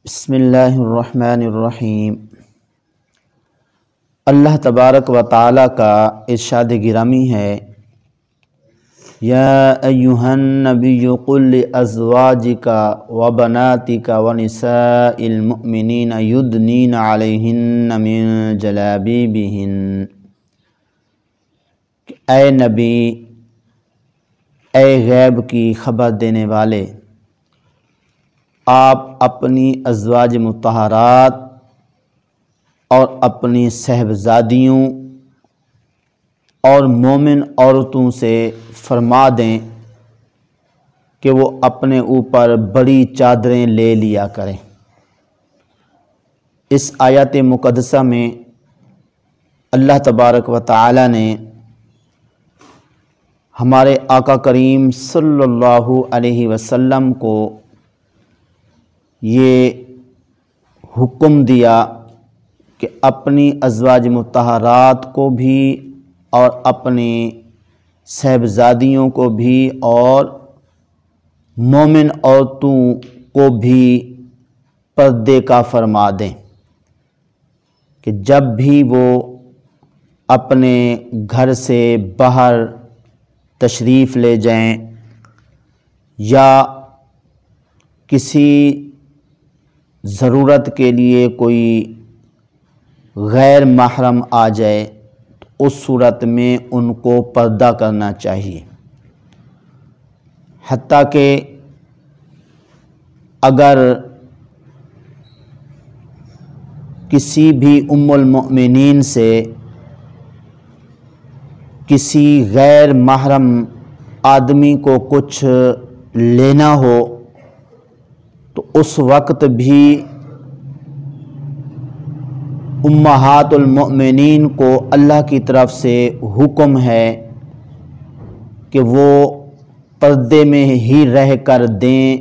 بسم اللہ الرحمن الرحیم۔ اللہ تبارک و تعالی کا ارشاد گرامی ہے، یا ایہا النبی قل لازواجک و بناتک و نساء المؤمنین یدنین علیہن من جلابیبہن۔ اے نبی، اے غیب کی خبر دینے والے، آپ اپنی ازواج مطہرات اور اپنی صاحبزادیوں اور مومن عورتوں سے فرما دیں کہ وہ اپنے اوپر بڑی چادریں لے لیا کریں۔ اس آیت مقدسہ میں اللہ تبارک و تعالی نے ہمارے آقا کریم صلی اللہ علیہ وسلم کو یہ حکم دیا کہ اپنی ازواج مطہرات کو بھی اور اپنی صاحبزادیوں کو بھی اور مومن عورتوں کو بھی پردے کا فرما دیں کہ جب بھی وہ اپنے گھر سے باہر تشریف لے جائیں یا کسی ضرورت کے لیے کوئی غیر محرم آ جائے تو اس صورت میں ان کو پردہ کرنا چاہیے، حتیٰ کہ اگر کسی بھی ام المؤمنین سے کسی غیر محرم آدمی کو کچھ لینا ہو تو اس وقت بھی امہات المؤمنین کو اللہ کی طرف سے حکم ہے کہ وہ پردے میں ہی رہ کر دیں،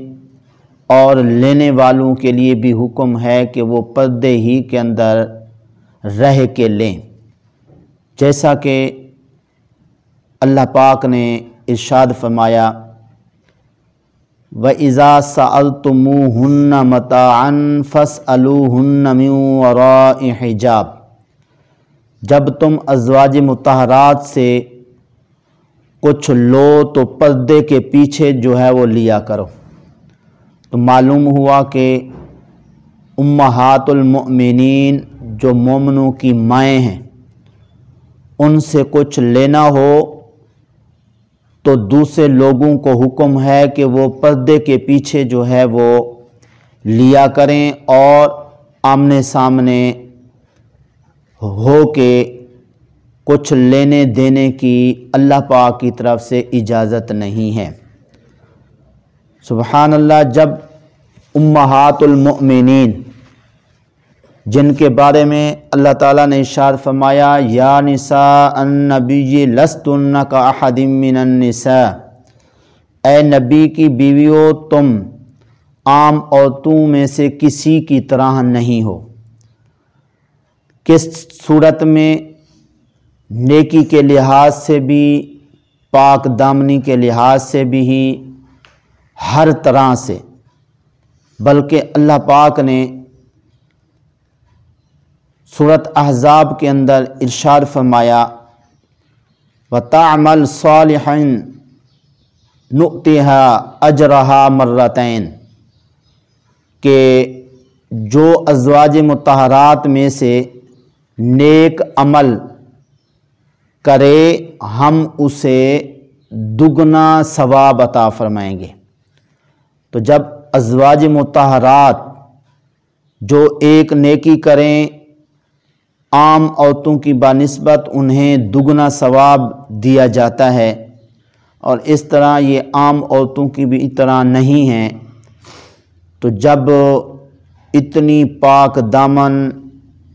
اور لینے والوں کے لیے بھی حکم ہے کہ وہ پردے ہی کے اندر رہ کے لیں، جیسا کہ اللہ پاک نے ارشاد فرمایا، وَإِذَا سَأَلْتُمُوهُنَّ مَتَاعًا فَاسْأَلُوهُنَّ مِنْ وَرَاءِ حِجَابٍ۔ جب تم ازواج مطہرات سے کچھ لو تو پردے کے پیچھے جو ہے وہ لیا کرو۔ تو معلوم ہوا کہ امہات المؤمنین جو مومنوں کی مائیں ہیں، ان سے کچھ لینا ہو تو دوسرے لوگوں کو حکم ہے کہ وہ پردے کے پیچھے جو ہے وہ لیا کریں، اور آمنے سامنے ہو کے کچھ لینے دینے کی اللہ پاک کی طرف سے اجازت نہیں ہے۔ سبحان اللہ۔ جب امہات المؤمنین جن کے بارے میں اللہ تعالیٰ نے ارشاد فرمایا، یا نساء النبی لستن کاحد من النساء، اے نبی کی بیویوں تم عام عورتوں میں سے کسی کی طرح نہیں ہو۔ کس صورت میں؟ نیکی کے لحاظ سے بھی، پاک دامنی کے لحاظ سے بھی، ہر طرح سے، بلکہ اللہ پاک نے سورۃ احزاب کے اندر ارشاد فرمایا، وَتَعْمَلْ صَالِحًا نُؤْتِهَا أَجْرَهَا مَرَّتَيْن، کہ جو ازواج مطہرات میں سے نیک عمل کرے ہم اسے دگنا ثواب عطا فرمائیں گے۔ تو جب ازواج مطہرات جو ایک نیکی کریں، عام عورتوں کی بنسبت انہیں دگنا ثواب دیا جاتا ہے، اور اس طرح یہ عام عورتوں کی بھی طرح نہیں ہیں، تو جب اتنی پاک دامن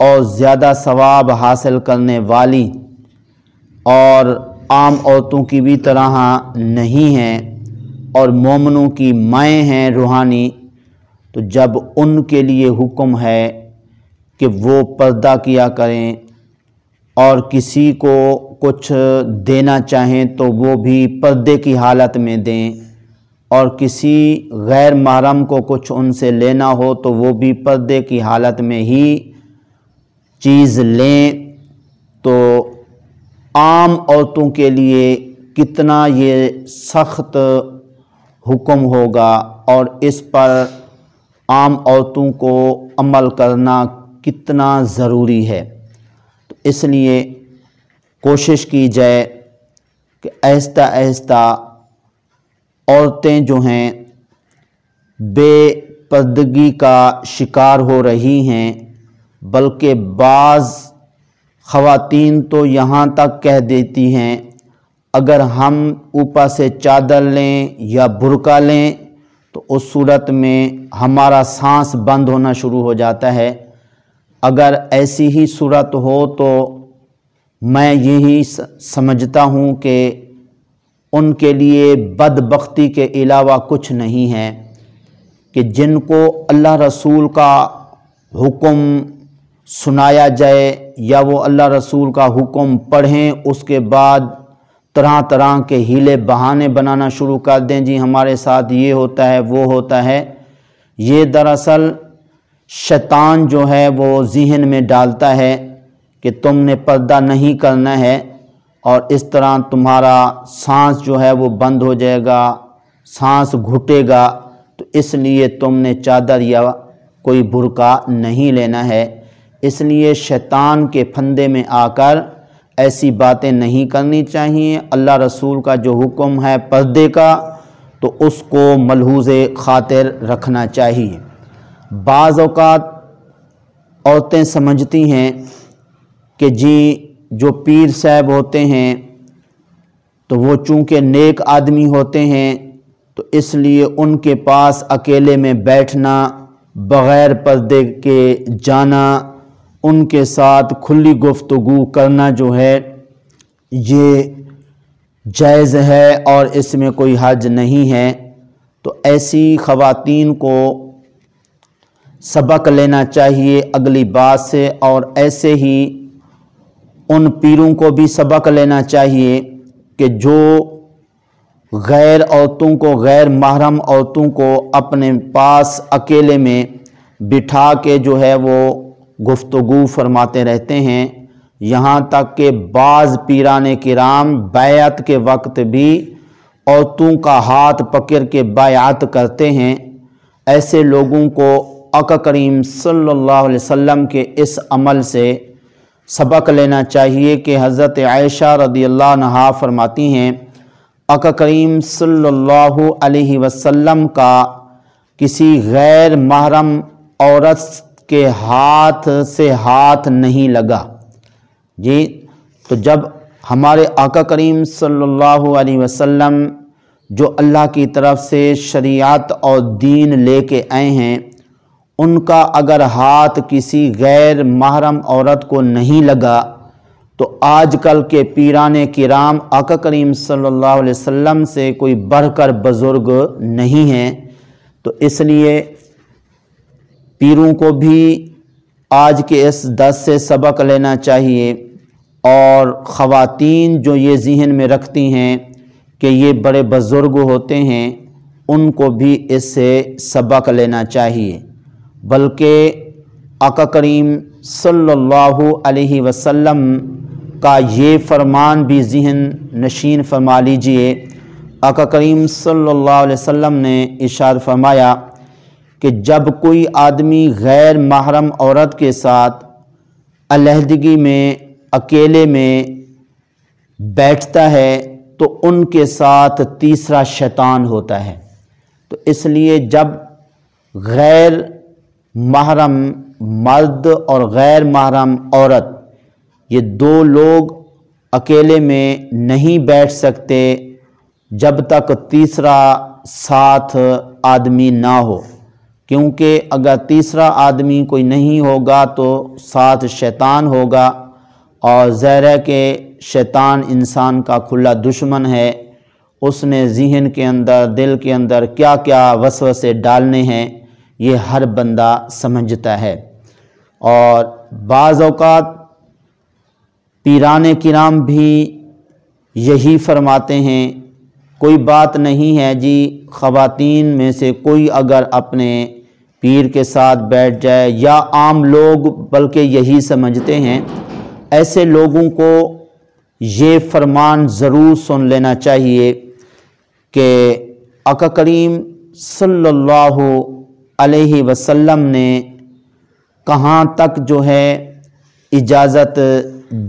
اور زیادہ ثواب حاصل کرنے والی اور عام عورتوں کی بھی طرح نہیں ہیں اور مومنوں کی مائیں ہیں روحانی، تو جب ان کے لیے حکم ہے کہ وہ پردہ کیا کریں اور کسی کو کچھ دینا چاہیں تو وہ بھی پردے کی حالت میں دیں، اور کسی غیر محرم کو کچھ ان سے لینا ہو تو وہ بھی پردے کی حالت میں ہی چیز لیں، تو عام عورتوں کے لیے کتنا یہ سخت حکم ہوگا اور اس پر عام عورتوں کو عمل کرنا کتنا ضروری ہے۔ تو اس لیے کوشش کی جائے کہ آہستہ آہستہ عورتیں جو ہیں بے پردگی کا شکار ہو رہی ہیں، بلکہ بعض خواتین تو یہاں تک کہہ دیتی ہیں اگر ہم اوپر سے چادر لیں یا برقع لیں تو اس صورت میں ہمارا سانس بند ہونا شروع ہو جاتا ہے۔ اگر ایسی ہی صورت ہو تو میں یہی سمجھتا ہوں کہ ان کے لیے بدبختی کے علاوہ کچھ نہیں ہے کہ جن کو اللہ رسول کا حکم سنایا جائے یا وہ اللہ رسول کا حکم پڑھیں، اس کے بعد طرح طرح کے ہیلے بہانے بنانا شروع کر دیں، جی ہمارے ساتھ یہ ہوتا ہے وہ ہوتا ہے۔ یہ دراصل شیطان جو ہے وہ ذہن میں ڈالتا ہے کہ تم نے پردہ نہیں کرنا ہے اور اس طرح تمہارا سانس جو ہے وہ بند ہو جائے گا، سانس گھٹے گا، تو اس لیے تم نے چادر یا کوئی برقع نہیں لینا ہے۔ اس لیے شیطان کے پھندے میں آ کر ایسی باتیں نہیں کرنی چاہیے۔ اللہ رسول کا جو حکم ہے پردے کا تو اس کو ملحوظ خاطر رکھنا چاہیے۔ بعض اوقات عورتیں سمجھتی ہیں کہ جی جو پیر صاحب ہوتے ہیں تو وہ چونکہ نیک آدمی ہوتے ہیں تو اس لیے ان کے پاس اکیلے میں بیٹھنا، بغیر پردے کے جانا، ان کے ساتھ کھلی گفتگو کرنا جو ہے یہ جائز ہے اور اس میں کوئی حرج نہیں ہے۔ تو ایسی خواتین کو سبق لینا چاہیے اگلی بات سے، اور ایسے ہی ان پیروں کو بھی سبق لینا چاہیے کہ جو غیر عورتوں کو، غیر محرم عورتوں کو اپنے پاس اکیلے میں بٹھا کے جو ہے وہ گفتگو فرماتے رہتے ہیں، یہاں تک کہ بعض پیران کرام بیعت کے وقت بھی عورتوں کا ہاتھ پکڑ کے بیعت کرتے ہیں۔ ایسے لوگوں کو آقا کریم صلی اللہ علیہ وسلم کے اس عمل سے سبق لینا چاہیے کہ حضرت عائشہ رضی اللہ عنہا فرماتی ہیں آقا کریم صلی اللہ علیہ وسلم کا کسی غیر محرم عورت کے ہاتھ سے ہاتھ نہیں لگا۔ جی تو جب ہمارے آقا کریم صلی اللہ علیہ وسلم جو اللہ کی طرف سے شریعت اور دین لے کے آئے ہیں، ان کا اگر ہاتھ کسی غیر محرم عورت کو نہیں لگا تو آج کل کے پیران کرام آقا کریم صلی اللہ علیہ وسلم سے کوئی بڑھ کر بزرگ نہیں ہیں۔ تو اس لیے پیروں کو بھی آج کے اس درس سے سبق لینا چاہیے، اور خواتین جو یہ ذہن میں رکھتی ہیں کہ یہ بڑے بزرگ ہوتے ہیں ان کو بھی اس سے سبق لینا چاہیے۔ بلکہ آقا کریم صلی اللہ علیہ وسلم کا یہ فرمان بھی ذہن نشین فرما لیجئے۔ آقا کریم صلی اللہ علیہ وسلم نے ارشاد فرمایا کہ جب کوئی آدمی غیر محرم عورت کے ساتھ علیحدگی میں اکیلے میں بیٹھتا ہے تو ان کے ساتھ تیسرا شیطان ہوتا ہے۔ تو اس لیے جب غیر محرم مرد اور غیر محرم عورت یہ دو لوگ اکیلے میں نہیں بیٹھ سکتے جب تک تیسرا ساتھ آدمی نہ ہو، کیونکہ اگر تیسرا آدمی کوئی نہیں ہوگا تو ساتھ شیطان ہوگا، اور ظاہر ہے کہ شیطان انسان کا کھلا دشمن ہے، اس نے ذہن کے اندر، دل کے اندر کیا کیا وسوسے ڈالنے ہیں یہ ہر بندہ سمجھتا ہے۔ اور بعض اوقات پیران کرام بھی یہی فرماتے ہیں کوئی بات نہیں ہے جی خواتین میں سے کوئی اگر اپنے پیر کے ساتھ بیٹھ جائے، یا عام لوگ بلکہ یہی سمجھتے ہیں، ایسے لوگوں کو یہ فرمان ضرور سن لینا چاہیے کہ آقا کریم صلی اللہ علیہ وسلم نے کہاں تک جو ہے اجازت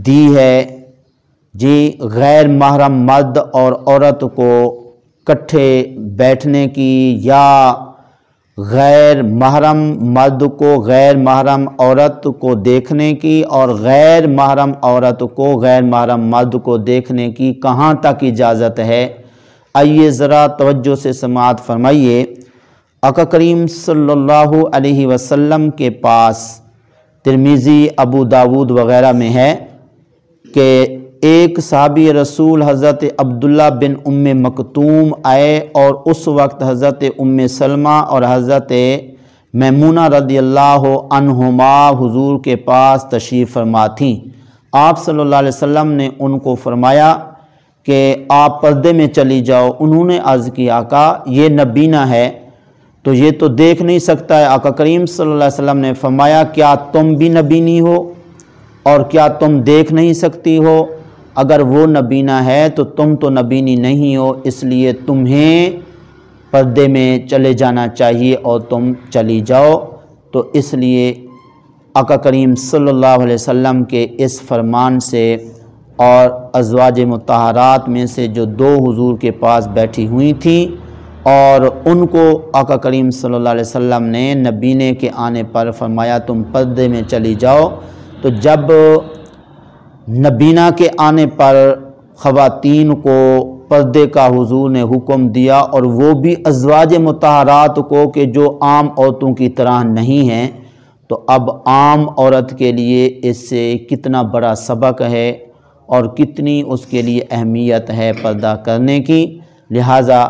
دی ہے جی غیر محرم مرد اور عورت کو کٹھے بیٹھنے کی، یا غیر محرم مرد کو غیر محرم عورت کو دیکھنے کی، اور غیر محرم عورت کو غیر محرم مرد کو دیکھنے کی کہاں تک اجازت ہے۔ آئیے ذرا توجہ سے سماعت فرمائیے۔ آقا کریم صلی اللہ علیہ وسلم کے پاس ترمذی، ابو داود وغیرہ میں ہے کہ ایک صحابی رسول حضرت عبداللہ بن ام مکتوم آئے، اور اس وقت حضرت ام سلمہ اور حضرت میمونہ رضی اللہ عنہما حضور کے پاس تشریف فرما تھیں۔ آپ صلی اللہ علیہ وسلم نے ان کو فرمایا کہ آپ پردے میں چلی جاؤ۔ انہوں نے عرض کی آقا یہ نبینہ ہے تو یہ تو دیکھ نہیں سکتا ہے۔ آقا کریم صلی اللہ علیہ وسلم نے فرمایا کیا تم بھی نبینی ہو اور کیا تم دیکھ نہیں سکتی ہو؟ اگر وہ نبینہ ہے تو تم تو نبینی نہیں ہو، اس لیے تمہیں پردے میں چلے جانا چاہیے اور تم چلی جاؤ۔ تو اس لیے آقا کریم صلی اللہ علیہ وسلم کے اس فرمان سے اور ازواج مطہرات میں سے جو دو حضور کے پاس بیٹھی ہوئی تھیں، اور ان کو آقا کریم صلی اللہ علیہ وسلم نے نبینے کے آنے پر فرمایا تم پردے میں چلی جاؤ۔ تو جب نبینہ کے آنے پر خواتین کو پردے کا حضور نے حکم دیا، اور وہ بھی ازواج مطہرات کو کہ جو عام عورتوں کی طرح نہیں ہیں، تو اب عام عورت کے لیے اس سے کتنا بڑا سبق ہے اور کتنی اس کے لیے اہمیت ہے پردہ کرنے کی۔ لہٰذا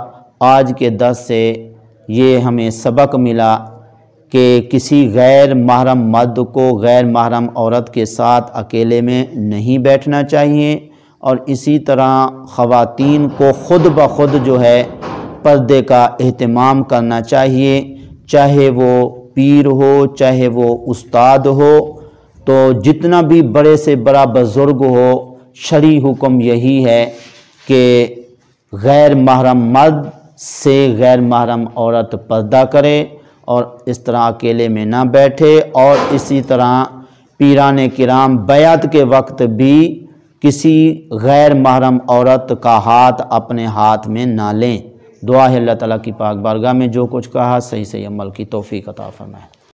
آج کے درس سے یہ ہمیں سبق ملا کہ کسی غیر محرم مرد کو غیر محرم عورت کے ساتھ اکیلے میں نہیں بیٹھنا چاہیے، اور اسی طرح خواتین کو خود بخود جو ہے پردے کا اہتمام کرنا چاہیے، چاہے وہ پیر ہو چاہے وہ استاد ہو، تو جتنا بھی بڑے سے بڑا بزرگ ہو، شرعی حکم یہی ہے کہ غیر محرم مرد سے غیر محرم عورت پردہ کرے اور اس طرح اکیلے میں نہ بیٹھے، اور اسی طرح پیران کرام بیعت کے وقت بھی کسی غیر محرم عورت کا ہاتھ اپنے ہاتھ میں نہ لیں۔ دعا ہے اللہ تعالیٰ کی پاک بارگاہ میں جو کچھ کہا صحیح عمل کی توفیق عطا فرمائے۔